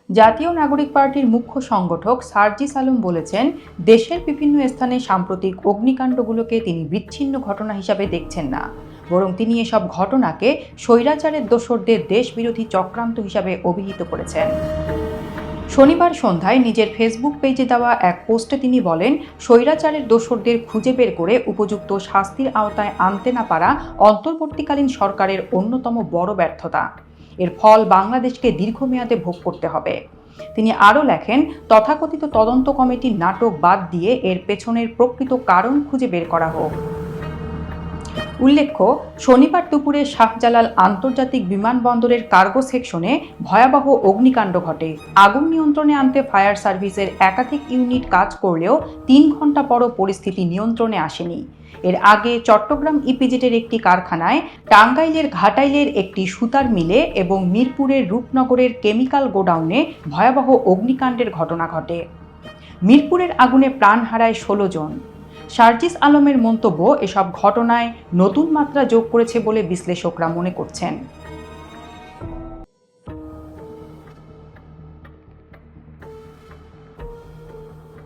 জাতীয় নাগরিক পার্টির মুখ্য সংগঠক সার্জিস আলম বলেছেন, দেশের বিভিন্ন স্থানে সাম্প্রতিক অগ্নিকাণ্ডগুলোকে তিনি বিচ্ছিন্ন ঘটনা হিসাবে দেখছেন না, বরং তিনি এসব ঘটনাকে স্বৈরাচারের দোসরদের দেশবিরোধী চক্রান্ত হিসাবে অভিহিত করেছেন। শনিবার সন্ধ্যায় নিজের ফেসবুক পেজে দেওয়া এক পোস্টে তিনি বলেন, স্বৈরাচারের দোসরদের খুঁজে বের করে উপযুক্ত শাস্তির আওতায় আনতে না পারা অন্তর্বর্তীকালীন সরকারের অন্যতম বড় ব্যর্থতা। এর ফল বাংলাদেশকে দীর্ঘমেয়াদে ভোগ করতে হবে। তিনি আরও লেখেন, তথাকথিত তদন্ত কমিটির নাটক বাদ দিয়ে এর পেছনের প্রকৃত কারণ খুঁজে বের করা হোক। উল্লেখ্য, শনিবার দুপুরে শাহজালাল আন্তর্জাতিক বিমানবন্দরের কার্গো সেকশনে ভয়াবহ অগ্নিকাণ্ড ঘটে। আগুন নিয়ন্ত্রণে আনতে ফায়ার সার্ভিসের একাধিক ইউনিট কাজ করলেও ৩ ঘন্টা পরও পরিস্থিতি নিয়ন্ত্রণে আসেনি। এর আগে চট্টগ্রাম ইপিজেডের একটি কারখানায়, টাঙ্গাইলের ঘাটাইলের একটি সুতার মিলে এবং মিরপুরের রূপনগরের কেমিক্যাল গোডাউনে ভয়াবহ অগ্নিকাণ্ডের ঘটনা ঘটে। মিরপুরের আগুনে প্রাণ হারায় ১৬ জন। সার্জিস আলমের মন্তব্য এসব ঘটনায় নতুন মাত্রা যোগ করেছে বলে বিশ্লেষকরা মনে করছেন।